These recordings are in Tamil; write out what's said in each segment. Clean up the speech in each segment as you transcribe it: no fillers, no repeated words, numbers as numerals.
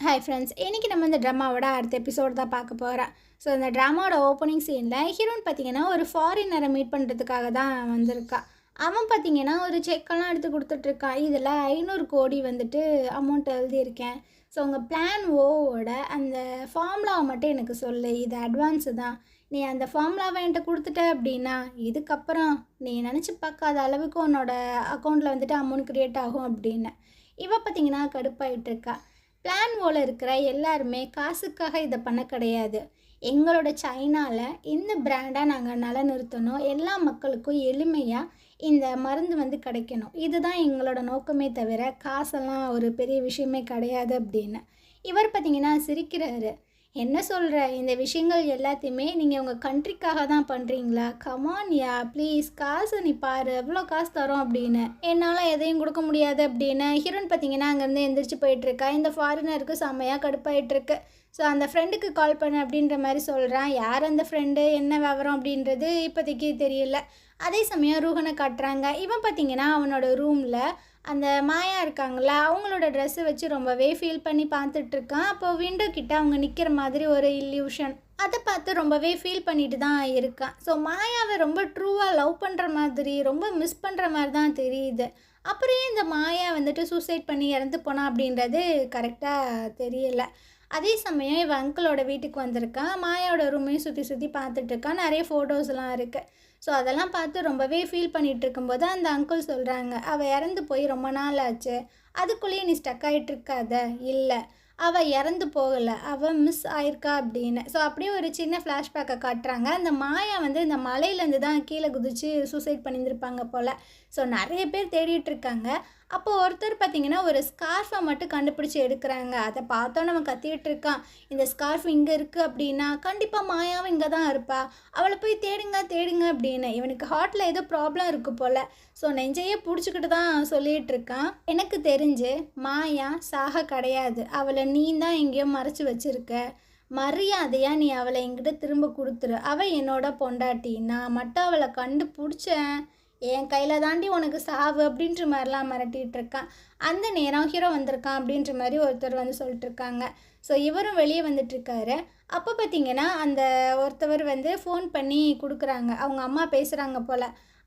ஹாய் ஃப்ரெண்ட்ஸ், இன்றைக்கி நம்ம இந்த ட்ராமாவோட அடுத்த எபிசோட் தான் பார்க்க போகிறோம். ஸோ இந்த ட்ராமாவோட ஓப்பனிங் சீனில் ஹீரோயின் பார்த்திங்கன்னா ஒரு ஃபாரினரை மீட் பண்ணுறதுக்காக தான் வந்திருக்கா. அவன் பார்த்திங்கன்னா ஒரு செக்கெல்லாம் எடுத்து கொடுத்துட்ருக்கான். இதில் 500 கோடி வந்துட்டு அமௌண்ட் எழுதியிருக்கேன். ஸோ உங்கள் பிளான் ஓவோட அந்த ஃபார்முலாவை மட்டும் எனக்கு சொல்லு, இது அட்வான்ஸு தான். நீ அந்த ஃபார்முலாவை என்கிட்ட கொடுத்துட்ட அப்படின்னா இதுக்கப்புறம் நீ நினச்சி பார்க்காத அளவுக்கு உன்னோட அக்கௌண்ட்டில் வந்துட்டு அமௌண்ட் க்ரியேட் ஆகும் அப்படின்னு. இவள் பார்த்திங்கன்னா கடுப்பாயிட்ருக்கா. பிளான் ஓல இருக்கிற எல்லாருமே காசுக்காக இதை பண்ண கிடையாது. எங்களோட சைனாவில் இந்த பிராண்டாக நாங்கள் நிலைநிறுத்தணும், எல்லா மக்களுக்கும் எளிமையாக இந்த மருந்து வந்து கிடைக்கணும், இதுதான் எங்களோட நோக்கமே தவிர காசெல்லாம் ஒரு பெரிய விஷயமே கிடையாது அப்படின்னு. இவர் பார்த்திங்கன்னா சிரிக்கிறாரு. என்ன சொல்கிற, இந்த விஷயங்கள் எல்லாத்தையுமே நீங்கள் உங்கள் கண்ட்ரிக்காக தான் பண்ணுறீங்களா? கமான் யா ப்ளீஸ், காசு நீ பாரு, எவ்வளோ காசு தரோம் அப்படின்னு. என்னால் எதையும் கொடுக்க முடியாது அப்படின்னு ஹீரோயின் பார்த்திங்கன்னா அங்கேருந்து எந்திரிச்சு போயிட்டுருக்கா. இந்த ஃபாரினருக்கு செம்மையாக கடுப்பாயிட்ருக்கு. ஸோ அந்த ஃப்ரெண்டுக்கு கால் பண்ணு அப்படின்ற மாதிரி சொல்கிறான். யார் அந்த ஃப்ரெண்டு, என்ன விவரம் அப்படின்றது இப்போதைக்கு தெரியல. அதே சமயம் ரூஹனை காட்டுறாங்க. இவன் பார்த்திங்கன்னா அவனோட ரூமில் அந்த மாயா இருக்காங்களா, அவங்களோட ட்ரெஸ்ஸை வச்சு ரொம்பவே ஃபீல் பண்ணி பார்த்துட்ருக்கான். அப்போ விண்டோ கிட்ட அவங்க நிற்கிற மாதிரி ஒரு இல்யூஷன், அதை பார்த்து ரொம்பவே ஃபீல் பண்ணிட்டு தான் இருக்கான். ஸோ மாயாவை ரொம்ப ட்ரூவாக லவ் பண்ணுற மாதிரி, ரொம்ப மிஸ் பண்ணுற மாதிரி தான் தெரியுது. அப்புறம் இந்த மாயா வந்துட்டு சூசைட் பண்ணி இறந்து போனா அப்படின்றது கரெக்டாக தெரியல. அதே சமயம் இவன் அங்கிளோட வீட்டுக்கு வந்திருக்கான். மாயாவோட ரூமையும் சுற்றி சுற்றி பார்த்துட்ருக்கான். நிறைய ஃபோட்டோஸ்லாம் இருக்குது. ஸோ அதெல்லாம் பார்த்து ரொம்பவே ஃபீல் பண்ணிகிட்டு இருக்கும்போது அந்த அங்கிள் சொல்கிறாங்க, அவள் இறந்து போய் ரொம்ப நாள் ஆச்சு, அதுக்குள்ளேயே நீ ஸ்டக் ஆகிட்டுருக்காத. இல்லை, அவள் இறந்து போகலை, அவள் மிஸ் ஆயிருக்கா அப்படின்னு. ஸோ அப்படியே ஒரு சின்ன ஃப்ளாஷ்பேக்கை காட்டுறாங்க. அந்த மாயா வந்து இந்த மலையிலேருந்து தான் கீழே குதித்து சூசைட் பண்ணியிருந்திருப்பாங்க போல். ஸோ நிறைய பேர் தேடிட்டுருக்காங்க. அப்போது ஒருத்தர் பார்த்திங்கன்னா ஒரு ஸ்கார்ஃபை மட்டும் கண்டுபிடிச்சி எடுக்கிறாங்க. அதை பார்த்தோன்னு அவன் கத்திக்கிட்டு இருக்கான், இந்த ஸ்கார்ஃப் இங்கே இருக்குது அப்படின்னா கண்டிப்பாக மாயாவும் இங்கே தான் இருப்பா, அவளை போய் தேடுங்க தேடுங்க அப்படின்னு. இவனுக்கு ஹார்ட்டில் ஏதோ ப்ராப்ளம் இருக்குது போல். ஸோ நெஞ்சையே பிடிச்சிக்கிட்டு தான் சொல்லிகிட்டு இருக்கான். எனக்கு தெரிஞ்சு மாயா சாக கிடையாது, அவளை நீ தான் எங்கேயோ மறைச்சி வச்சுருக்க. மரியாதையாக நீ அவளை என்கிட்ட திரும்ப கொடுத்துரு, அவள் என்னோட பொண்டாட்டி, நான் மட்டும் அவளை கண்டுபிடிச்சேன், என் கையில் தாண்டி உனக்கு சாவு அப்படின்ற மாதிரிலாம் மிரட்டிகிட்டு இருக்கான். அந்த நேரம் ஹீரோ வந்திருக்கான் அப்படின்ற மாதிரி ஒருத்தர் வந்து சொல்லிட்டுருக்காங்க. ஸோ இவரும் வெளியே வந்துட்டுருக்காரு. அப்போ பார்த்திங்கன்னா அந்த ஒருத்தவர் வந்து ஃபோன் பண்ணி கொடுக்குறாங்க. அவங்க அம்மா பேசுகிறாங்க போல்.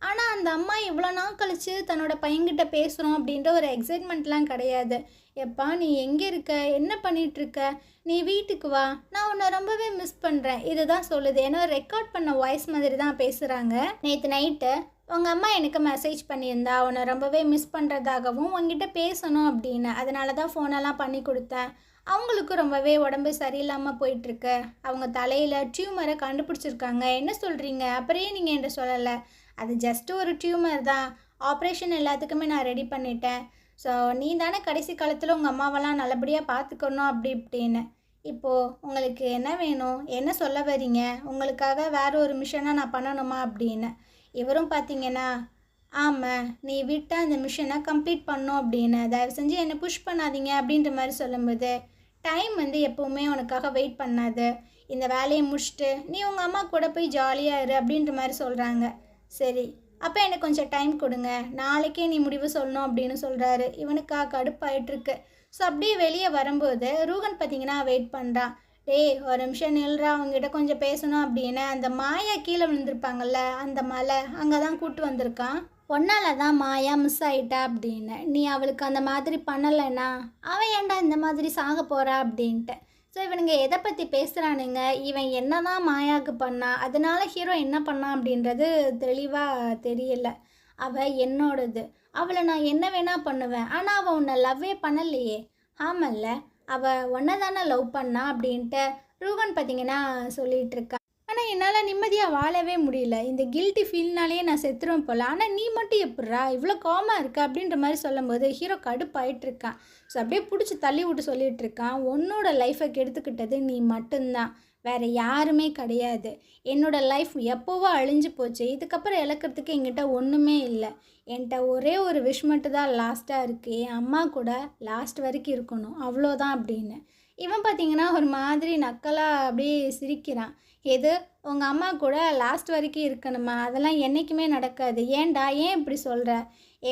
ஆனால் அந்த அம்மா இவ்வளோ நாள் கழித்து தன்னோட பையன்கிட்ட பேசுகிறோம் அப்படின்ற ஒரு எக்ஸைட்மெண்ட்லாம் கிடையாது. எப்பா நீ எங்கே இருக்க, என்ன பண்ணிகிட்ருக்க, நீ வீட்டுக்கு வா, நான் உன்னை ரொம்பவே மிஸ் பண்ணுறேன், இதுதான் சொல்லுது. ஏன்னா ரெக்கார்ட் பண்ண வாய்ஸ் மாதிரி தான் பேசுகிறாங்க. நேற்று நைட்டு உங்கள் அம்மா எனக்கு மெசேஜ் பண்ணியிருந்தா உன்னை ரொம்பவே மிஸ் பண்ணுறதாகவும் உங்ககிட்ட பேசணும் அப்படின்னு, அதனால தான் ஃபோனெல்லாம் பண்ணி கொடுத்தேன். அவங்களுக்கு ரொம்பவே உடம்பு சரியில்லாமல் போயிட்டுருக்கு. அவங்க தலையில் டியூமரை கண்டுபிடிச்சிருக்காங்க. என்ன சொல்கிறீங்க, அப்படியே நீங்கள் என்கிட்ட சொல்லலை? அது ஜஸ்ட்டு ஒரு டியூமர் தான், ஆப்ரேஷன் எல்லாத்துக்குமே நான் ரெடி பண்ணிட்டேன். ஸோ நீ தானே கடைசி காலத்தில் உங்கள் அம்மாவெல்லாம் நல்லபடியாக பார்த்துக்கணும் அப்படி இப்படின்னு. இப்போது உங்களுக்கு என்ன வேணும், என்ன சொல்ல வரீங்க, உங்களுக்காக வேறு ஒரு மிஷனாக நான் பண்ணணுமா அப்படின்னு. இவரும் பார்த்திங்கன்னா, ஆமாம் நீ விட்டால் அந்த மிஷனை கம்ப்ளீட் பண்ணோம் அப்படின்னு, தயவு செஞ்சு என்னை புஷ் பண்ணாதீங்க அப்படின்ற மாதிரி சொல்லும்போது, டைம் வந்து எப்போவுமே உனக்காக வெயிட் பண்ணாது, இந்த வேலையை முடிச்சுட்டு நீ உங்கள் அம்மா கூட போய் ஜாலியாக இரு அப்படின்ற மாதிரி சொல்கிறாங்க. சரி, அப்போ எனக்கு கொஞ்சம் டைம் கொடுங்க, நாளைக்கே நீ முடிவு சொல்லணும் அப்படின்னு சொல்கிறாரு. இவனுக்காக கடுப்பாயிட்ருக்கு. ஸோ அப்படியே வெளியே வரும்போது ரூஹன் பார்த்திங்கன்னா வெயிட் பண்ணுறான். டேய் ஒரு நிமிஷம் நில்றா, அவங்ககிட்ட கொஞ்சம் பேசணும் அப்படின்னு அந்த மாயா கீழே விழுந்திருப்பாங்கள்ல அந்த மலை, அங்கே தான் கூப்பிட்டு வந்திருக்கான். ஒன்னால தான் மாயா மிஸ் ஆகிட்டா அப்படின்னு. நீ அவளுக்கு அந்த மாதிரி பண்ணலைன்னா அவன் ஏன்டா இந்த மாதிரி சாக போகிறா அப்படின்ட்டு. ஸோ இவனுங்க எதை பற்றி பேசுகிறானுங்க, இவன் என்ன தான் மாயாவுக்கு பண்ணான், அதனால ஹீரோ என்ன பண்ணான் அப்படின்றது தெளிவாக தெரியல. அவள் என்னோடது, அவளை நான் என்ன வேணால் பண்ணுவேன், ஆனால் அவள் உன்னை லவ்வே பண்ணலையே. ஆமல்ல, அவள் ஒன்றை தானே லவ் பண்ணா அப்படின்ட்டு ரூஹன் பார்த்திங்கன்னா சொல்லிகிட்டு இருக்கா. ஆனால் என்னால் நிம்மதியாக வாழவே முடியல, இந்த கில்ட்டி ஃபீல்னாலேயே நான் செத்துருவேன் போல், ஆனால் நீ மட்டும் எப்பட்றா இவ்வளோ காமாக இருக்க அப்படின்ற மாதிரி சொல்லும்போது ஹீரோ கடுப்பாயிட்ருக்கான். ஸோ அப்படியே பிடிச்சி தள்ளி விட்டு சொல்லிகிட்டு இருக்கான், உன்னோட லைஃப்பை கெடுத்துக்கிட்டது நீ மட்டும்தான், வேறு யாருமே கிடையாது. என்னோடய லைஃப் எப்போவோ அழிஞ்சு போச்சு, இதுக்கப்புறம் இழக்கிறதுக்கு என்கிட்ட ஒன்றுமே இல்லை. என்கிட்ட ஒரே ஒரு விஷ் மட்டும் தான் லாஸ்ட்டாக இருக்குது, என் அம்மா கூட லாஸ்ட் வரைக்கும் இருக்கணும், அவ்வளோதான் அப்படின்னு. இவன் பார்த்திங்கன்னா ஒரு மாதிரி நக்கலாக அப்படியே சிரிக்கிறான். எது, உங்கள் அம்மா கூட லாஸ்ட் வரைக்கும் இருக்கணுமா, அதெல்லாம் என்றைக்குமே நடக்காது. ஏன்டா ஏன் இப்படி சொல்கிற?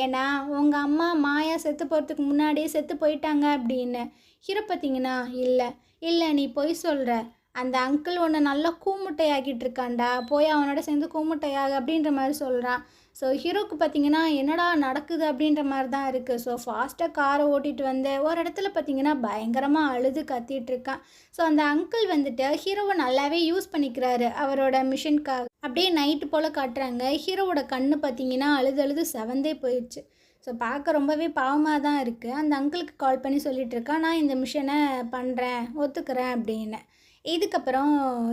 ஏன்னா உங்கள் அம்மா மாயா செத்து போகிறதுக்கு முன்னாடியே செத்து போயிட்டாங்க அப்படின்னு. ஹீரோ பார்த்தீங்கன்னா இல்லை இல்லை நீ பொய் சொல்கிற, அந்த அங்கிள் உன்னை நல்லா கூமுட்டையாக்கிட்டு இருக்கான்டா, போய் அவனோட சேர்ந்து கூமுட்டையாக அப்படின்ற மாதிரி சொல்கிறான். ஸோ ஹீரோக்கு பார்த்தீங்கன்னா என்னடா நடக்குது அப்படின்ற மாதிரி தான் இருக்குது. ஸோ ஃபாஸ்ட்டாக காரை ஓட்டிகிட்டு வந்து ஒரு இடத்துல பார்த்தீங்கன்னா பயங்கரமாக அழுது கத்திட்டு இருக்கான். ஸோ அந்த அங்கிள் வந்துட்டு ஹீரோவை நல்லாவே யூஸ் பண்ணிக்கிறாரு அவரோட மிஷனுக்காக. அப்படியே நைட்டு போல் காட்டுறாங்க. ஹீரோவோட கண்ணு பார்த்தீங்கன்னா அழுது அழுது செவந்தே போயிடுச்சு. ஸோ பார்க்க ரொம்பவே பாவமாக தான் இருக்குது. அந்த அங்கிளுக்கு கால் பண்ணி சொல்லிட்டு இருக்கான், நான் இந்த மிஷனை பண்ணுறேன், ஒத்துக்கிறேன் அப்படின்னு. இதுக்கப்புறம்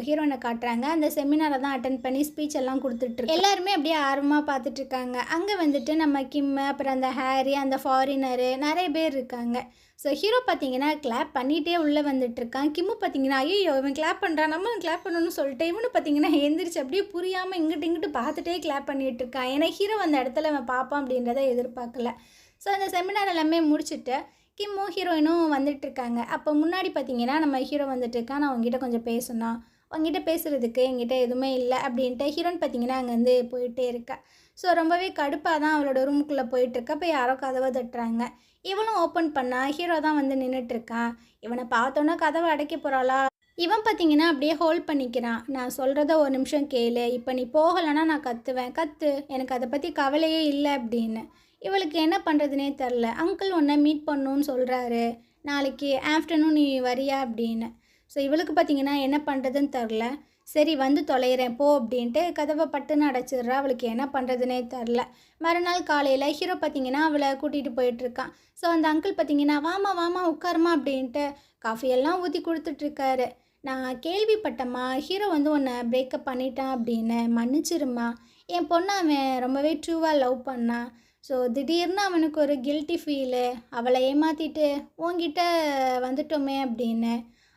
ஹீரோயினை காட்டுறாங்க. அந்த செமினாரை தான் அட்டென்ட் பண்ணி ஸ்பீச் எல்லாம் கொடுத்துட்ருக்கு. எல்லாருமே அப்படியே ஆர்வமாக பார்த்துட்ருக்காங்க. அங்கே வந்துட்டு நம்ம கிம்மு, அப்புறம் அந்த ஹாரி, அந்த ஃபாரினரு நிறைய பேர் இருக்காங்க. ஸோ ஹீரோ பார்த்தீங்கன்னா கிளாப் பண்ணிகிட்டே உள்ளே வந்துட்டுருக்கான். கிம்மு பார்த்தீங்கன்னா ஐயோ இவன் கிளாப் பண்ணுறான், நம்மளும் கிளாப் பண்ணணும்னு சொல்லிட்டு இவனு பார்த்தீங்கன்னா எந்திரிச்சு அப்படியே புரியாமல் இங்கிட்டு இங்கிட்டு பார்த்துட்டே கிளாப் பண்ணிகிட்டு இருக்கான். ஏன்னா ஹீரோ அந்த இடத்துல அவன் பார்ப்பான் அப்படின்றத எதிர்பார்க்கல. ஸோ அந்த செமினார் எல்லாமே முடிச்சுட்டு கிம்மும் ஹீரோயினும் வந்துட்டுருக்காங்க. அப்போ முன்னாடி பார்த்தீங்கன்னா நம்ம ஹீரோ வந்துட்டுருக்கான். நான் உங்ககிட்ட கொஞ்சம் பேசணும், உங்ககிட்ட பேசுகிறதுக்கு என்கிட்ட எதுவுமே இல்லை அப்படின்ட்டு ஹீரோயின் பார்த்தீங்கன்னா அங்கேருந்து போயிட்டே இருக்கா. ஸோ ரொம்பவே கடுப்பாக தான் அவளோட ரூமுக்குள்ளே போயிட்டுருக்கா. இப்போ யாரோ கதவை தட்டுறாங்க. இவனும் ஓப்பன் பண்ணால் ஹீரோ தான் வந்து நின்றுட்டுருக்கான். இவனை பார்த்தோன்னா கதவை அடைக்க போகிறாளா, இவன் பார்த்தீங்கன்னா அப்படியே ஹோல்ட் பண்ணிக்கிறான். நான் சொல்கிறத ஒரு நிமிஷம் கேளு, இப்போ நீ போகலைன்னா நான் கத்துவேன், கத்து, எனக்கு அதை பற்றி கவலையே இல்லை அப்படின்னு. இவளுக்கு என்ன பண்ணுறதுனே தெரில. அங்கிள் உன்னை மீட் பண்ணணுன்னு சொல்கிறாரு, நாளைக்கு ஆஃப்டர்நூன் நீ வரியா அப்படின்னு. ஸோ இவளுக்கு பார்த்தீங்கன்னா என்ன பண்ணுறதுன்னு தெரில. சரி வந்து தொலைகிறேன் போ அப்படின்ட்டு கதவை பட்டுன்னு அடைச்சிடுறா. அவளுக்கு என்ன பண்ணுறதுனே தெரில. மறுநாள் காலையில் ஹீரோ பார்த்தீங்கன்னா அவளை கூட்டிகிட்டு போயிட்டுருக்கான். ஸோ அந்த அங்கிள் பார்த்தீங்கன்னா வாமா வாமா உட்காருமா அப்படின்ட்டு காஃபியெல்லாம் ஊற்றி கொடுத்துட்ருக்காரு. நான் கேள்விப்பட்டம்மா ஹீரோ வந்து உன்னை பிரேக்கப் பண்ணிட்டான் அப்படின்னு, மன்னிச்சிருமா, என் பொண்ணை அவன் ரொம்பவே ட்ரூவாக லவ் பண்ணான். ஸோ திடீர்னு அவனுக்கு ஒரு கில்ட்டி ஃபீலு, அவளை ஏமாற்றிட்டு உன்கிட்ட வந்துட்டோமே அப்படின்னு.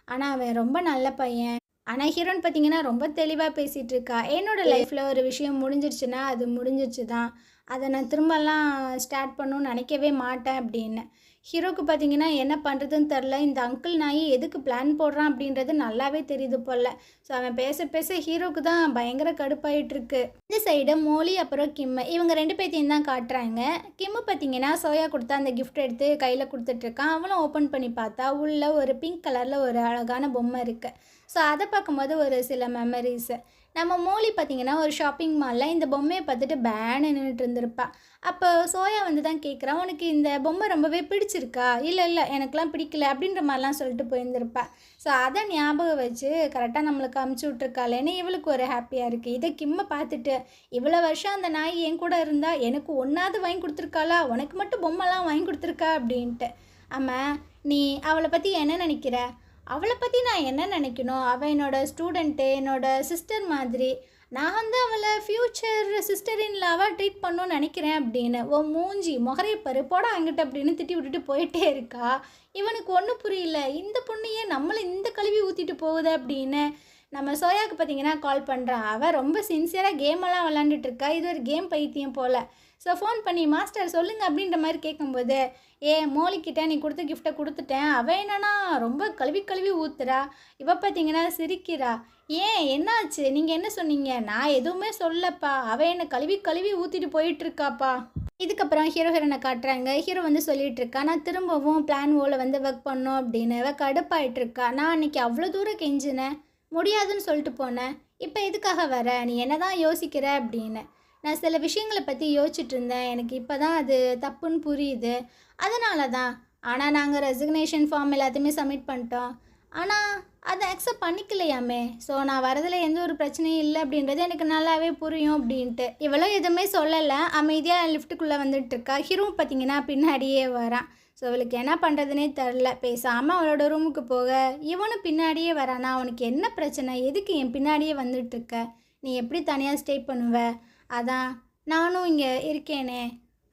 ஆனால் அவன் ரொம்ப நல்ல பையன். ஆனால் ஹீரோன்னு பார்த்தீங்கன்னா ரொம்ப தெளிவாக பேசிகிட்டு இருக்கா. என்னோடய லைஃப்பில் ஒரு விஷயம் முடிஞ்சிருச்சுன்னா அது முடிஞ்சிருச்சு தான், அதை நான் திரும்பலாம் ஸ்டார்ட் பண்ணணும்னு நினைக்கவே மாட்டேன் அப்படின்னு. ஹீரோக்கு பார்த்தீங்கன்னா என்ன பண்ணுறதுன்னு தெரில. இந்த அங்கிள் நாய் எதுக்கு பிளான் போடுறான் அப்படின்றது நல்லாவே தெரியுது போல். ஸோ அவன் பேச பேச ஹீரோக்கு தான் பயங்கர கடுப்பாயிட்டுருக்கு. இந்த சைடு மோலி அப்புறம் கிம்மு இவங்க 2 பேர்த்தையும் தான் காட்டுறாங்க. கிம்மு பார்த்தீங்கன்னா சோயா கொடுத்தா அந்த கிஃப்ட் எடுத்து கையில் கொடுத்துட்ருக்கான். அவளும் ஓப்பன் பண்ணி பார்த்தா உள்ளே ஒரு பிங்க் கலரில் ஒரு அழகான பொம்மை இருக்குது. ஸோ அதை பார்க்கும்போது ஒரு சில மெமரிஸு. நம்ம மோலி பார்த்திங்கன்னா ஒரு ஷாப்பிங் மாலில் இந்த பொம்மையை பார்த்துட்டு பேன்னு நின்றுட்டு இருந்திருப்பா. அப்போ சோயா வந்து தான் கேட்குறா, உனக்கு இந்த பொம்மை ரொம்பவே பிடிச்சிருக்கா, இல்லை இல்லை எனக்கெலாம் பிடிக்கல அப்படின்ற மாதிரிலாம் சொல்லிட்டு போயிருந்திருப்பா. ஸோ அதை ஞாபகம் வச்சு கரெக்டாக நம்மளுக்கு அமுச்சு விட்ருக்காளேன்னு இவளுக்கு ஒரு ஹாப்பியாக இருக்குது. இதை கிம்மை பார்த்துட்டு இவ்வளோ வருஷம் அந்த நாய் என் கூட இருந்தால் எனக்கு ஒன்றாவது வாங்கி கொடுத்துருக்காளா, உனக்கு மட்டும் பொம்மைலாம் வாங்கி கொடுத்துருக்கா அப்படின்ட்டு. ஆமாம், நீ அவளை பற்றி என்ன நினைக்கிற? அவளை பற்றி நான் என்ன நினைக்கணும், அவள் என்னோடய ஸ்டூடெண்ட்டு, என்னோடய சிஸ்டர் மாதிரி. நான் வந்து அவளை ஃப்யூச்சர் சிஸ்டர் இன் லாவாக ட்ரீட் பண்ணணும்னு நினைக்கிறேன் அப்படின்னு. ஓ மூஞ்சி முகரையை பரு போட அங்கிட்ட அப்படின்னு திட்டி விட்டுட்டு போயிட்டே இருக்கா. இவனுக்கு ஒன்றும் புரியல, இந்த பொண்ணையே நம்மளை இந்த கழுவி ஊற்றிட்டு போகுது அப்படின்னு. நம்ம சோயாவுக்கு பார்த்தீங்கன்னா கால் பண்ணுறான். அவள் ரொம்ப சின்சியராக கேமெல்லாம் விளாண்டுட்டுருக்கா. இது ஒரு கேம் பைத்தியம் போல். ஸோ ஃபோன் பண்ணி மாஸ்டர் சொல்லுங்கள் அப்படின்ற மாதிரி கேட்கும்போது, மோலிக்கிட்ட நீ கொடுத்த கிஃப்ட்டை கொடுத்துட்டேன், அவள் என்னன்னா ரொம்ப கழுவி கழுவி ஊற்றுறா. இவ பார்த்தீங்கன்னா சிரிக்கிறா. ஏன் என்னாச்சு, நீங்கள் என்ன சொன்னீங்க? நான் எதுவுமே சொல்லப்பா, அவள் என்னை கழுவி கழுவி ஊற்றிட்டு போயிட்டுருக்காப்பா. இதுக்கப்புறம் ஹீரோயினை காட்டுறாங்க. ஹீரோ வந்து சொல்லிகிட்டு இருக்கா, நான் திரும்பவும் பிளான் ஓவில் வந்து ஒர்க் பண்ணோம் அப்படின்னு. அவள் கடுப்பாயிட்ருக்கா. நான் அன்றைக்கி அவ்வளோ தூரம் கெஞ்சினேன், முடியாதுன்னு சொல்லிட்டு போனேன், இப்போ எதுக்காக வர, நீ என்ன தான் யோசிக்கிற அப்படின்னு. நான் சில விஷயங்களை பற்றி யோசிச்சுட்டு இருந்தேன், எனக்கு இப்போ தான் அது தப்புன்னு புரியுது, அதனால தான். ஆனால் நாங்கள் ரெசிக்னேஷன் ஃபார்ம் எல்லாத்தையுமே சப்மிட் பண்ணிட்டோம், ஆனால் அதை அக்செப்ட் பண்ணிக்கலையாமே. ஸோ நான் வரதில் எந்த ஒரு பிரச்சனையும் இல்லை அப்படின்றது எனக்கு நல்லாவே புரியும் அப்படின்ட்டு. இவ்வளோ எதுவுமே சொல்லலை, அமைதியாக லிஃப்ட்டுக்குள்ளே வந்துட்டுருக்கா. ஹீரோவும் பார்த்தீங்கன்னா பின்னாடியே வரான். ஸோ அவளுக்கு என்ன பண்ணுறதுனே தெரில. பேசாமல் அவளோட ரூமுக்கு போக இவனும் பின்னாடியே வரானா. அவனுக்கு என்ன பிரச்சனை, எதுக்கு என் பின்னாடியே வந்துட்டுருக்க, நீ எப்படி தனியாக ஸ்டே பண்ணுவ, அதான் நானும் இங்கே இருக்கேனே,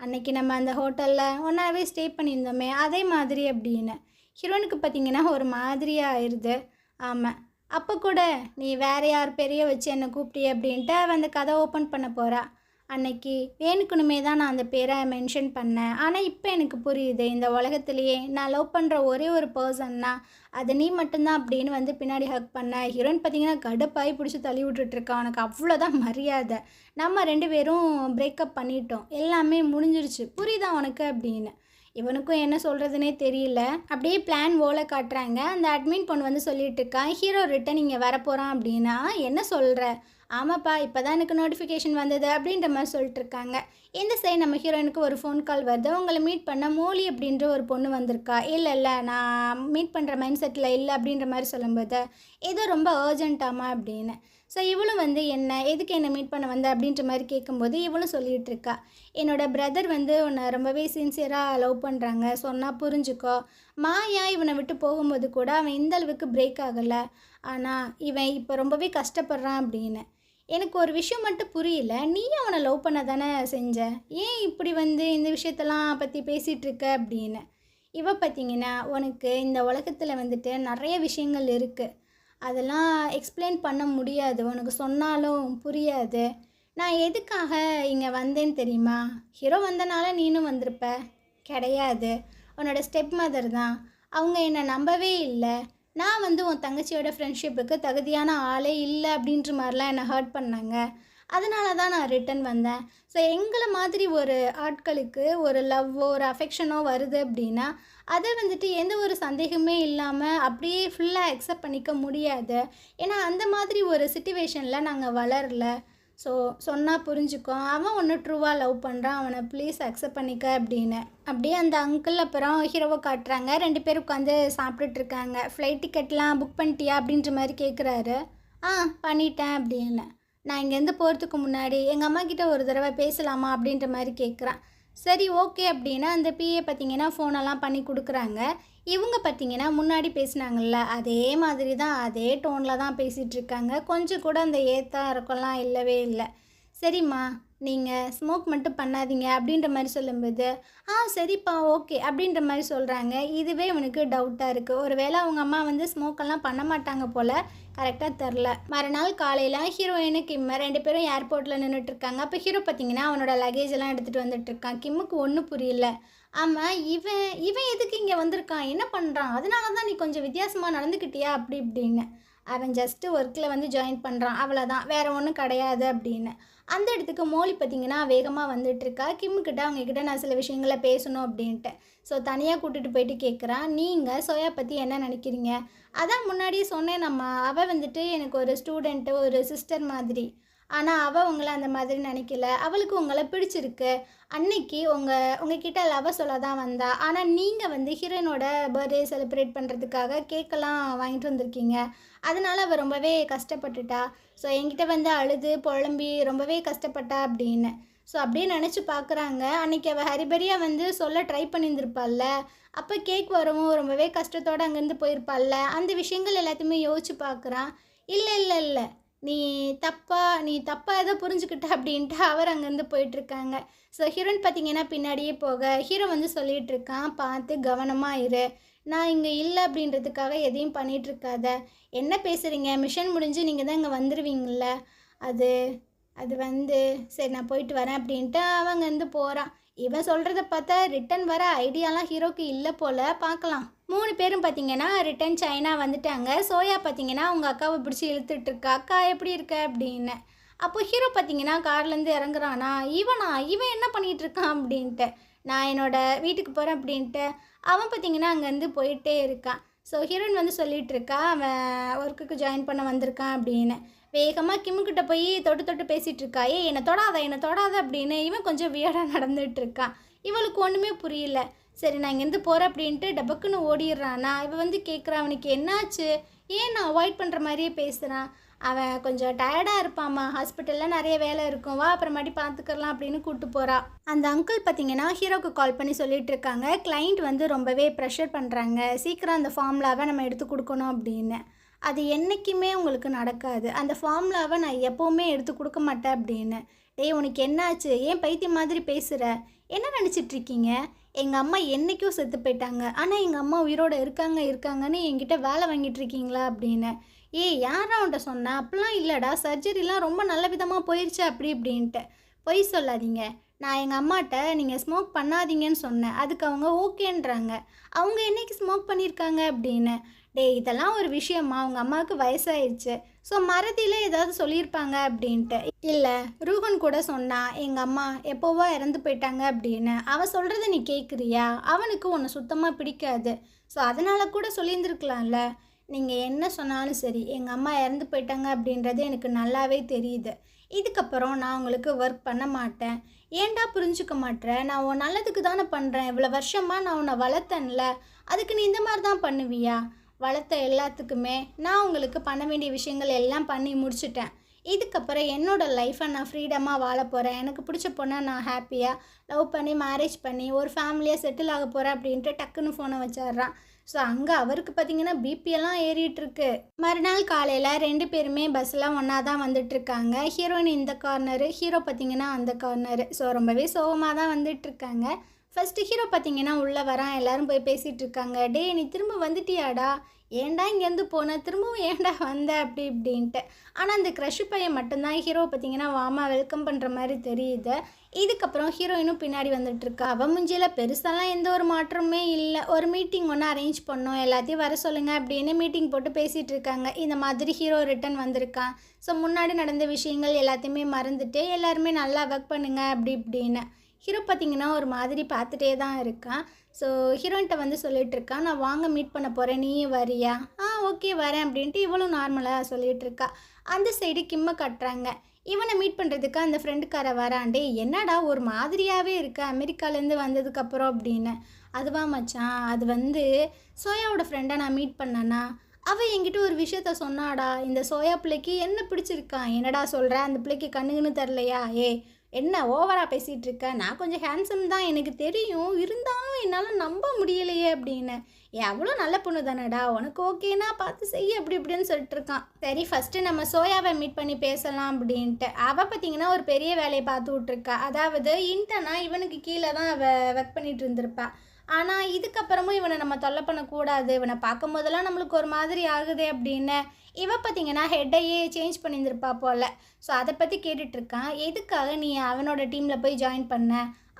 அன்னைக்கு நம்ம அந்த ஹோட்டலில் ஒன்றாவே ஸ்டே பண்ணியிருந்தோமே அதே மாதிரி அப்படின்னு. ஹீரோனுக்கு பார்த்திங்கன்னா ஒரு மாதிரியாக ஆயிடுது. ஆமாம், அப்போ கூட நீ வேறு யார் பெரிய வச்சு என்னை கூப்பிட்டிய அப்படின்ட்டு அவன் அந்த கதை ஓப்பன் பண்ண போகிறா. அன்னைக்கு வேணுக்குனுமே தான் நான் அந்த பேரை மென்ஷன் பண்ணேன், ஆனால் இப்போ எனக்கு புரியுது, இந்த உலகத்துலேயே நான் லவ் பண்ணுற ஒரே ஒரு பர்சன்னா அது நீ மட்டும்தான் அப்படின்னு வந்து பின்னாடி ஹக் பண்ண. ஹீரோயின் பார்த்தீங்கன்னா கடுப்பாகி பிடிச்சி தள்ளி விட்டுட்ருக்கான். உனக்கு அவ்வளோதான் மரியாதை, நம்ம 2 பேரும் பிரேக்கப் பண்ணிட்டோம், எல்லாமே முடிஞ்சிருச்சு, புரியுதா உனக்கு அப்படின்னு. இவனுக்கும் என்ன சொல்கிறதுனே தெரியல. அப்படியே பிளான் ஓலை காட்டுறாங்க. அந்த அட்மின் பொண்ணு வந்து சொல்லிட்டு இருக்கா, ஹீரோ ரிட்டன் இங்கே வரப்போகிறான் அப்படின்னா. என்ன சொல்கிற? ஆமாப்பா, இப்போ தான் எனக்கு நோட்டிஃபிகேஷன் வந்தது அப்படின்ற மாதிரி சொல்லிட்டு இருக்காங்க. இந்த சைடு நம்ம ஹீரோயினுக்கு ஒரு ஃபோன் கால் வருது. உங்களை மீட் பண்ண மோலி அப்படின்ற ஒரு பொண்ணு வந்திருக்கா. இல்லை நான் மீட் பண்ணுற மைண்ட் செட்டில் இல்லை அப்படின்ற மாதிரி சொல்லும்போது, ஏதோ ரொம்ப அர்ஜென்ட்டாமா அப்படின்னு. ஸோ இவளும் வந்து எதுக்கு என்னை மீட் பண்ண வந்த அப்படின்ற மாதிரி கேட்கும்போது இவளும் சொல்லிகிட்டு இருக்கா, என்னோடய பிரதர் வந்து உன்னை ரொம்பவே சின்சியராக லவ் பண்ணுறாங்க, சொன்னால் புரிஞ்சுக்கோ. மாயா இவனை விட்டு போகும்போது கூட அவன் இந்த அளவுக்கு பிரேக் ஆகலை, ஆனால் இவன் இப்போ ரொம்பவே கஷ்டப்படுறான் அப்படின்னு. எனக்கு ஒரு விஷயம் மட்டும் புரியல, நீயும் அவனை லவ் பண்ண தானே செஞ்ச, ஏன் இப்படி வந்து இந்த விஷயத்தெல்லாம் பற்றி பேசிகிட்டு இருக்க அப்படின்னு. இவ பார்த்தீங்கன்னா, உனக்கு இந்த உலகத்தில் வந்துட்டு நிறைய விஷயங்கள் இருக்குது, அதெல்லாம் எக்ஸ்பிளைன் பண்ண முடியாது, உனக்கு சொன்னாலும் புரியாது. நான் எதுக்காக இங்கே வந்தேன்னு தெரியுமா? ஹீரோ வந்தனால நீனும் வந்திருப்ப கிடையாது, உன்னோட ஸ்டெப் மதர் தான். அவங்க என்னை நம்பவே இல்லை. நான் வந்து உன் தங்கச்சியோட ஃப்ரெண்ட்ஷிப்புக்கு தகுதியான ஆளே இல்லை அப்படின்ற மாதிரிலாம் என்னை ஹர்ட் பண்ணாங்க. அதனால தான் நான் ரிட்டன் வந்தேன். ஸோ எங்களை மாதிரி ஒரு ஆட்களுக்கு ஒரு லவ்வோ ஒரு அஃபெக்ஷனோ வருது அப்படின்னா அதை வந்துட்டு எந்த ஒரு சந்தேகமே இல்லாமல் அப்படியே ஃபுல்லாக அக்செப்ட் பண்ணிக்க முடியாது. ஏன்னா அந்த மாதிரி ஒரு சிச்சுவேஷனில் நாங்கள் வளரல. ஸோ சொன்னால் புரிஞ்சுக்கோ, அவன் ஒன்று ட்ரூவாக லவ் பண்ணுறான், அவனை ப்ளீஸ் அக்செப்ட் பண்ணிக்க அப்படின்னு. அப்படியே அந்த அங்கிள் அப்புறம் ஹீரோவை காட்டுறாங்க. 2 பேர் உட்காந்து சாப்பிட்டுட்ருக்காங்க. ஃப்ளைட் டிக்கெட்லாம் புக் பண்ணிட்டியா அப்படின்ற மாதிரி கேட்குறாரு. பண்ணிட்டேன் அப்படின்னு. நான் இங்கேருந்து போகிறதுக்கு முன்னாடி எங்கள் அம்மா கிட்டே ஒரு தடவை பேசலாமா அப்படின்ற மாதிரி கேட்குறான். சரி ஓகே அப்படின்னா அந்த பிஏ பார்த்திங்கன்னா ஃபோனெல்லாம் பண்ணி கொடுக்குறாங்க. இவங்க பார்த்திங்கன்னா முன்னாடி பேசினாங்கள்ல அதே மாதிரி தான், அதே டோனில் தான் பேசிகிட்ருக்காங்க. கொஞ்சம் கூட அந்த ஏத்தா இறக்கம்லாம் இல்லவே இல்லை. சரிம்மா, நீங்கள் ஸ்மோக் மட்டும் பண்ணாதீங்க அப்படின்ற மாதிரி சொல்லும்போது, சரிப்பா ஓகே அப்படின்ற மாதிரி சொல்கிறாங்க. இதுவே இவனுக்கு டவுட்டாக இருக்குது. ஒரு வேளை அவங்க அம்மா வந்து ஸ்மோக்கெல்லாம் பண்ண மாட்டாங்க போல், கரெக்டாக தெரில. மறுநாள் காலையில் ஹீரோயினு கிம்மு 2 பேரும் ஏர்போர்ட்டில் நின்றுட்டுருக்காங்க. அப்போ ஹீரோ பார்த்திங்கன்னா அவனோட லக்கேஜ் எல்லாம் எடுத்துகிட்டு வந்துட்டுருக்கான். கிம்முக்கு ஒன்றும் புரியல. ஆமாம், இவன் எதுக்கு இங்கே வந்திருக்கான், என்ன பண்ணுறான், அதனால தான் நீ கொஞ்சம் வித்தியாசமாக நடந்துக்கிட்டியா அப்படி இப்படின்னு. அவன் ஜஸ்ட்டு ஒர்க்கில் வந்து ஜாயின் பண்ணுறான், அவ்வளோதான், வேறு ஒன்றும் கிடையாது அப்படின்னு. அந்த இடத்துக்கு மோலி பார்த்திங்கன்னா வேகமாக வந்துட்டுருக்கா. கிம்முக்கிட்ட அவங்கக்கிட்ட நான் சில விஷயங்களை பேசணும் அப்படின்ட்டு. ஸோ தனியாக கூட்டிகிட்டு போயிட்டு கேட்குறான், நீங்கள் சோயா பற்றி என்ன நினைக்கிறீங்க? அதான் முன்னாடியே சொன்னேன், அவள் வந்துட்டு எனக்கு ஒரு ஸ்டூடெண்ட்டு, ஒரு சிஸ்டர் மாதிரி. ஆனால் அவள் உங்களை அந்த மாதிரி நினைக்கல, அவளுக்கு உங்களை பிடிச்சிருக்கு. அன்னைக்கு உங்ககிட்ட லவ் சொல்ல தான் வந்தா. ஆனால் நீங்கள் வந்து ஹீரோயினோட பர்த்டே செலிப்ரேட் பண்ணுறதுக்காக கேக்கெல்லாம் வாங்கிட்டு வந்திருக்கீங்க. அதனால் அவள் ரொம்பவே கஷ்டப்பட்டுட்டா. ஸோ என்கிட்ட வந்து அழுது புலம்பி ரொம்பவே கஷ்டப்பட்டா அப்படின்னு. ஸோ அப்படியே நினச்சி பார்க்குறாங்க. அன்றைக்கி அவள் ஹரிபரியாக வந்து சொல்ல ட்ரை பண்ணியிருந்திருப்பாள்ல, அப்போ கேக் வரவும் ரொம்பவே கஷ்டத்தோடு அங்கேருந்து போயிருப்பாள்ல, அந்த விஷயங்கள் எல்லாத்தையுமே யோசிச்சு பார்க்குறான். இல்லை நீ தப்பாக எதோ புரிஞ்சுக்கிட்ட அப்படின்ட்டு அவர் அங்கேருந்து போயிட்டுருக்காங்க. ஸோ ஹீரோயின் பார்த்திங்கன்னா பின்னாடியே போக ஹீரோ வந்து சொல்லிகிட்ருக்கான், பார்த்து கவனமாக இரு, நான் இங்கே இல்லை அப்படின்றதுக்காக எதையும் பண்ணிகிட்ருக்காத. என்ன பேசுகிறீங்க, மிஷன் முடிஞ்சு நீங்கள் தான் இங்கே வந்துடுவீங்கள, அது வந்து சரி நான் போயிட்டு வரேன் அப்படின்ட்டு அவங்க வந்து போகிறான். இவன் சொல்கிறத பார்த்தா ரிட்டன் வர ஐடியாலாம் ஹீரோக்கு இல்லை போல், பார்க்கலாம். 3 பேரும் பார்த்திங்கன்னா ரிட்டன் சைனா வந்துட்டாங்க. சோயா பார்த்திங்கன்னா அவங்க அக்காவை பிடிச்சி இழுத்துட்ருக்கா, அக்கா எப்படி இருக்க அப்படின்னு. அப்போ ஹீரோ பார்த்திங்கன்னா கார்லேருந்து இறங்குறானா, இவன் என்ன பண்ணிகிட்ருக்கான் அப்படின்ட்டு. நான் என்னோடய வீட்டுக்கு போகிறேன் அப்படின்ட்டு அவன் பார்த்திங்கன்னா அங்கேருந்து போயிட்டே இருக்கான். ஸோ ஹீரோயின் வந்து சொல்லிகிட்ருக்கா, அவன் ஒர்க்குக்கு ஜாயின் பண்ண வந்திருக்கான் அப்படின்னு. வேகமாக கிம்முக்கிட்ட போய் தொட்டு பேசிகிட்ருக்கா, என்னை தொடாத அப்படின்னு. இவன் கொஞ்சம் வியர்டாக நடந்துகிட்ருக்கான். இவளுக்கு ஒன்றுமே புரியல. சரி நான் இங்கேருந்து போகிறேன் அப்படின்ட்டு டபக்குன்னு ஓடிடுறானா. இவன் வந்து கேட்குறான், அவனுக்கு என்னாச்சு, ஏன் நான் அவாய்ட் பண்ணுற மாதிரியே பேசுகிறான். அவன் கொஞ்சம் டயர்டாக இருப்பாம்மா, ஹாஸ்பிட்டலில் நிறைய வேலை இருக்கும், வா அப்புறமாட்டி பார்த்துக்கலாம் அப்படின்னு கூப்பிட்டு போகிறா. அந்த அங்கிள் பார்த்திங்கன்னா ஹீரோக்கு கால் பண்ணி சொல்லிகிட்டு இருக்காங்க, கிளைண்ட் வந்து ரொம்பவே ப்ரெஷர் பண்ணுறாங்க, சீக்கிரம் அந்த ஃபார்முலாவை நம்ம எடுத்து கொடுக்கணும் அப்படின்னு. அது என்றைக்குமே உங்களுக்கு நடக்காது, அந்த ஃபார்முலாவை நான் எப்போவுமே எடுத்து கொடுக்க மாட்டேன் அப்படின்னு. உனக்கு என்னாச்சு, ஏன் பைத்தியம் மாதிரி பேசுகிற, என்ன நினச்சிட்ருக்கீங்க, எங்கள் அம்மா என்றைக்கும் செத்து போயிட்டாங்க, ஆனால் எங்கள் அம்மா உயிரோடு இருக்காங்கன்னு என்கிட்ட வேலை வாங்கிட்டுருக்கீங்களா அப்படின்னு. யாரா அவன்கிட்ட சொன்னேன், அப்படிலாம் இல்லைடா, சர்ஜரிலாம் ரொம்ப நல்ல விதமாக போயிடுச்சு அப்படி இப்படின்ட்டு. பொய் சொல்லாதீங்க, நான் எங்கள் அம்மாட்ட நீங்கள் ஸ்மோக் பண்ணாதீங்கன்னு சொன்னேன், அதுக்கு அவங்க ஓகேன்றாங்க. அவங்க என்றைக்கு ஸ்மோக் பண்ணியிருக்காங்க அப்படின்னு. டேய் இதெல்லாம் ஒரு விஷயமா, உங்கள் அம்மாவுக்கு வயசாயிருச்சு, ஸோ மறதியில் ஏதாவது சொல்லியிருப்பாங்க அப்படின்ட்டு. இல்லை, ரூஹன் கூட சொன்னா எங்கள் அம்மா எப்போவோ இறந்து போயிட்டாங்க அப்படின்னு. அவன் சொல்கிறத நீ கேட்குறியா? அவனுக்கு உன்னை சுத்தமாக பிடிக்காது, ஸோ அதனால் கூட சொல்லியிருந்துருக்கலாம்ல. நீங்கள் என்ன சொன்னாலும் சரி, எங்கள் அம்மா இறந்து போயிட்டாங்க அப்படின்றது எனக்கு நல்லாவே தெரியுது. இதுக்கப்புறம் நான் உங்களுக்கு ஒர்க் பண்ண மாட்டேன். ஏன்டா புரிஞ்சுக்க மாட்டேற? நான் உன் நல்லதுக்கு தானே பண்ணுறேன். இவ்வளோ வருஷமாக நான் உன்னை வளர்த்தேன்ல, அதுக்கு நீ இந்த மாதிரி தான் பண்ணுவியா? வளர்த்த எல்லாத்துக்குமே நான் உங்களுக்கு பண்ண வேண்டிய விஷயங்கள் எல்லாம் பண்ணி முடிச்சிட்டேன். இதுக்கப்புறம் என்னோடய லைஃப்பை நான் ஃப்ரீடமாக வாழ போகிறேன். எனக்கு பிடிச்ச பொண்ணை நான் ஹாப்பியாக லவ் பண்ணி மேரேஜ் பண்ணி ஒரு ஃபேமிலியாக செட்டில் ஆக போகிறேன் அப்படின்ட்டு டக்குன்னு ஃபோனை வச்சிட்றான். ஸோ அங்கே அவருக்கு பார்த்திங்கன்னா பிபியெல்லாம் ஏறிட்டுருக்கு. மறுநாள் காலையில் 2 பேருமே பஸ்ஸில் ஒன்றா தான் வந்துட்டுருக்காங்க. ஹீரோயின் இந்த கார்னரு, ஹீரோ பார்த்திங்கன்னா அந்த கார்னரு. ஸோ ரொம்பவே சோகமாக தான் வந்துட்டுருக்காங்க. ஃபஸ்ட்டு ஹீரோ பார்த்திங்கன்னா உள்ளே வரான். எல்லோரும் போய் பேசிகிட்டு இருக்காங்க. டே நீ திரும்ப வந்துட்டியாடா, ஏன்டா இங்கேருந்து போன, திரும்பவும் ஏன்டா வந்த அப்படி இப்படின்ட்டு. ஆனால் அந்த க்ரஷ் பையன் மட்டும்தான் ஹீரோ பார்த்திங்கன்னா வாமா வெல்கம் பண்ணுற மாதிரி தெரியுது. இதுக்கப்புறம் ஹீரோயினும் பின்னாடி வந்துட்டுருக்கா. அவன் முஞ்சியில் பெருசாலாம் எந்த ஒரு மாற்றமே இல்லை. ஒரு மீட்டிங் ஒன்று அரேஞ்ச் பண்ணோம், எல்லாத்தையும் வர சொல்லுங்கள் அப்படின்னு மீட்டிங் போட்டு பேசிகிட்டு இருக்காங்க. இந்த மாதிரி ஹீரோ ரிட்டன் வந்திருக்கான். ஸோ முன்னாடி நடந்த விஷயங்கள் எல்லாத்தையுமே மறந்துட்டு எல்லாருமே நல்லா ஒர்க் பண்ணுங்க அப்படி இப்படின்னு. ஹீரோ பார்த்திங்கன்னா ஒரு மாதிரி பார்த்துட்டே தான் இருக்கான். ஸோ ஹீரோயின்கிட்ட வந்து சொல்லிகிட்ருக்கான், நான் வாங்க மீட் பண்ண போகிறேன், நீயும் வரியா? ஓகே வரேன் அப்படின்ட்டு இவளும் நார்மலாக சொல்லிகிட்ருக்கா. அந்த சைடு கிம்மை கட்டுறாங்க. இவனை மீட் பண்ணுறதுக்கு அந்த ஃப்ரெண்டுக்கார வராண்டே, என்னடா ஒரு மாதிரியாகவே இருக்க அமெரிக்காலேருந்து வந்ததுக்கப்புறம் அப்படின்னு. அதுவா மச்சான், அது வந்து சோயாவோட ஃப்ரெண்டை நான் மீட் பண்ணேன்னா அவள் என்கிட்ட ஒரு விஷயத்த சொன்னாடா. இந்த சோயா பிள்ளைக்கு என்ன பிடிச்சிருக்கான். என்னடா சொல்கிற, அந்த பிள்ளைக்கு கண்ணுக்குன்னு தரலையா? என்ன ஓவராக பேசிகிட்டு இருக்க, நான் கொஞ்சம் ஹேண்ட்ஸம் தான் எனக்கு தெரியும், இருந்தாலும் என்னால் நம்ப முடியலையே அப்படின்னு. அவ்வளோ நல்ல பொண்ணு தானடா, உனக்கு ஓகேனா பார்த்து செய்ய அப்படி இப்படின்னு சொல்லிட்டு இருக்கான். சரி ஃபஸ்ட்டு நம்ம சோயாவை மீட் பண்ணி பேசலாம் அப்படின்ட்டு. அவள் பார்த்திங்கன்னா ஒரு பெரிய வேலையை பார்த்து விட்ருக்கா. அதாவது இன்டர்னா இவனுக்கு கீழே தான் அவள் ஒர்க் பண்ணிகிட்டு இருந்திருப்பா. ஆனால் இதுக்கப்புறமும் இவனை நம்ம தொல்லை பண்ணக்கூடாது, இவனை பார்க்கும் போதெல்லாம் நம்மளுக்கு ஒரு மாதிரி ஆகுது அப்படின்னு இவன் பார்த்திங்கன்னா ஹெட்டையே சேஞ்ச் பண்ணியிருந்திருப்பா போல். ஸோ அதை பற்றி கேட்டுட்ருக்கான். எதுக்காக நீ அவனோட டீமில் போய் ஜாயின் பண்ண,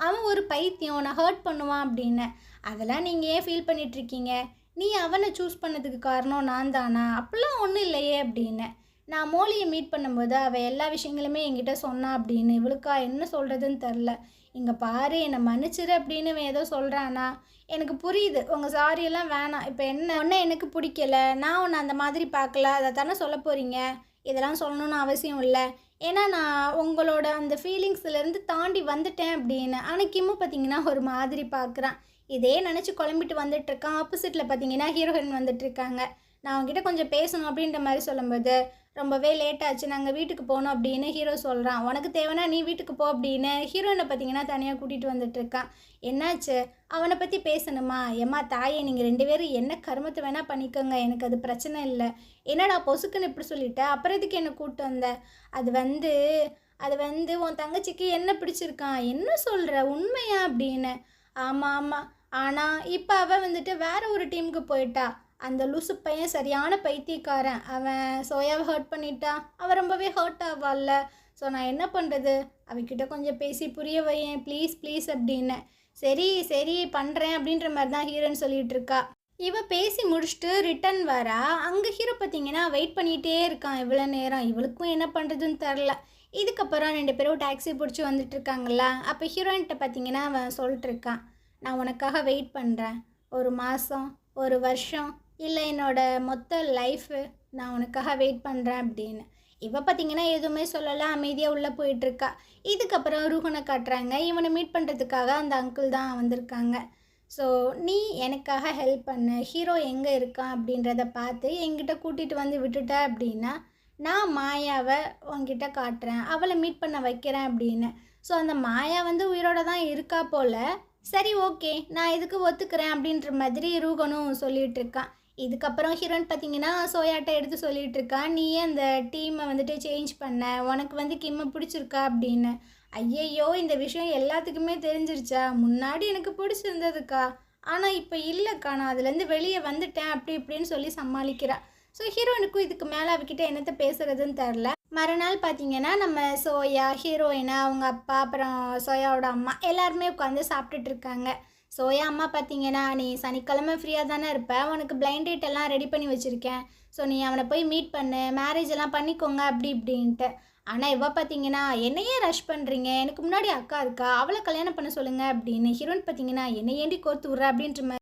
அவன் ஒரு பைத்தியம், நான் ஹர்ட் பண்ணுவான் அப்படின்னு. அதெல்லாம் நீங்கள் ஏன் ஃபீல் பண்ணிகிட்ருக்கீங்க, நீ அவனை சூஸ் பண்ணதுக்கு காரணம் நான் தானா? அப்படிலாம் ஒன்றும் இல்லையே அப்படின்னு. நான் மோலியை மீட் பண்ணும்போது அவள் எல்லா விஷயங்களுமே என்கிட்ட சொன்னா அப்படின்னு. இவளுக்கா என்ன சொல்கிறதுன்னு தெரில. இங்கே பாரு என்னை மன்னிச்சிரு அப்படின்னு ஏதோ சொல்கிறானா, எனக்கு புரியுது, உங்கள் சாரியெல்லாம் வேணாம். இப்போ என்ன ஒன்று எனக்கு பிடிக்கல, நான் ஒன்று அந்த மாதிரி பார்க்கல, அதை தானே சொல்ல போகிறீங்க. இதெல்லாம் சொல்லணும்னு அவசியம் இல்லை, ஏன்னா நான் உங்களோட அந்த ஃபீலிங்ஸ்லேருந்து தாண்டி வந்துட்டேன் அப்படின்னு. ஆனால் கிம்மு பார்த்திங்கன்னா ஒரு மாதிரி பார்க்குறான். இதே நினச்சி குழம்பிட்டு வந்துட்டுருக்கான். ஆப்போசிட்டில் பார்த்திங்கன்னா ஹீரோயின் வந்துட்டுருக்காங்க. நான் அவங்ககிட்ட கொஞ்சம் பேசணும் அப்படின்ற மாதிரி சொல்லும்போது, ரொம்பவே லேட் ஆச்சு, நாங்கள் வீட்டுக்கு போகணும் அப்படின்னு ஹீரோ சொல்கிறான். உனக்கு தேவைன்னா நீ வீட்டுக்கு போ அப்படின்னு ஹீரோயினை பார்த்திங்கன்னா தனியாக கூட்டிகிட்டு வந்துட்டுருக்கான். என்னாச்சு, அவனை பற்றி பேசணுமா? ஏம்மா தாயே, நீங்கள் 2 பேரும் என்ன கருமத்தை வேணால் பண்ணிக்கோங்க, எனக்கு அது பிரச்சனை இல்லை. என்னடா பொசுக்குன்னு இப்படி சொல்லிட்ட, அப்புறம் எதுக்கு என்னை கூப்பிட்டு வந்த? அது வந்து உன் தங்கச்சிக்கு என்ன பிடிச்சிருக்கான், என்ன சொல்கிற உண்மையா அப்படின்னு. ஆமாம் ஆமாம், ஆனால் இப்போ அவள் வந்துட்டு வேறு ஒரு டீமுக்கு போயிட்டா. அந்த லூசு பையன் சரியான பைத்தியக்காரன், அவன் சோயாவை ஹர்ட் பண்ணிட்டான், அவன் ரொம்பவே ஹர்ட் ஆவாள்ல. ஸோ நான் என்ன பண்ணுறது, அவகிட்ட கொஞ்சம் பேசி புரிய வையேன் ப்ளீஸ் ப்ளீஸ் அப்படின்னு. சரி சரி பண்ணுறேன் அப்படின்ற மாதிரி தான் ஹீரோன்னு சொல்லிகிட்டு இருக்கா. இவ பேசி முடிச்சுட்டு ரிட்டன் வரா. அங்கே ஹீரோ பார்த்திங்கன்னா வெயிட் பண்ணிகிட்டே இருக்கான் இவ்வளோ நேரம். இவளுக்கும் என்ன பண்ணுறதுன்னு தெரில. இதுக்கப்புறம் 2 பேரும் டாக்ஸி பிடிச்சி வந்துட்டுருக்காங்களா. அப்போ ஹீரோயின்கிட்ட பார்த்திங்கன்னா அவன் சொல்லிட்டுருக்கான், நான் உனக்காக வெயிட் பண்ணுறேன், 1 மாதம் 1 வருஷம் இல்லை என்னோட மொத்த லைஃபு நான் உனக்காக வெயிட் பண்ணுறேன் அப்படின்னு. இவ பார்த்திங்கன்னா எதுவுமே சொல்லலாம், அமைதியாக உள்ளே போயிட்டுருக்கா. இதுக்கப்புறம் ரூஹனை காட்டுறாங்க. இவனை மீட் பண்ணுறதுக்காக அந்த அங்கிள் தான் வந்திருக்காங்க. ஸோ நீ எனக்காக ஹெல்ப் பண்ணு, ஹீரோ எங்கே இருக்கான் அப்படின்றத பார்த்து என்கிட்ட கூட்டிகிட்டு வந்து விட்டுட்ட அப்படின்னா நான் மாயாவை உங்ககிட்ட காட்டுறேன், அவளை மீட் பண்ண வைக்கிறேன் அப்படின்னு. ஸோ அந்த மாயா வந்து உயிரோட தான் இருக்கா போல். சரி ஓகே, நான் இதுக்கு ஒத்துக்கிறேன் அப்படின்ற மாதிரி ரூஹனும் சொல்லிகிட்டு இருக்கான். இதுக்கப்புறம் ஹீரோயின் பார்த்திங்கன்னா சோயாட்டை எடுத்து சொல்லிகிட்டு இருக்கா, நீயே அந்த டீமை வந்துட்டு சேஞ்ச் பண்ண, உனக்கு வந்து கிம்மை பிடிச்சிருக்கா அப்படின்னு. ஐயையோ, இந்த விஷயம் எல்லாத்துக்குமே தெரிஞ்சிருச்சா? முன்னாடி எனக்கு பிடிச்சிருந்ததுக்கா, ஆனால் இப்போ இல்லைக்கா, நான் அதுலேருந்து வெளியே வந்துட்டேன் அப்படி இப்படின்னு சொல்லி சமாளிக்கிறா. ஸோ ஹீரோயினுக்கும் இதுக்கு மேலே அவகிட்ட என்னத்தை பேசுகிறதுன்னு தெரில. மறுநாள் பார்த்திங்கன்னா நம்ம சோயா, ஹீரோயினை, அவங்க அப்பா, அப்புறம் சோயாவோட அம்மா எல்லாருமே உட்காந்து சாப்பிட்டுட்ருக்காங்க. சோயா அம்மா பார்த்தீங்கன்னா, "நீ சனிக்கிழமை ஃப்ரீயாக தானே இருப்ப, உனக்கு பிளைண்ட் டேட் எல்லாம் ரெடி பண்ணி வச்சுருக்கேன். ஸோ நீ அவனை போய் மீட் பண்ணு, மேரேஜ் எல்லாம் பண்ணிக்கோங்க" அப்படி இப்படின்ட்டு. ஆனால் இவ பார்த்தீங்கன்னா, "என்னையே ரஷ் பண்ணுறீங்க, எனக்கு முன்னாடி அக்கா இருக்கா, அவளை கல்யாணம் பண்ண சொல்லுங்க" அப்படின்னு. ஹீரோயின் பார்த்தீங்கன்னா, "என்னை ஏண்டி கோர்த்து விட்ற" அப்படின்ற மாதிரி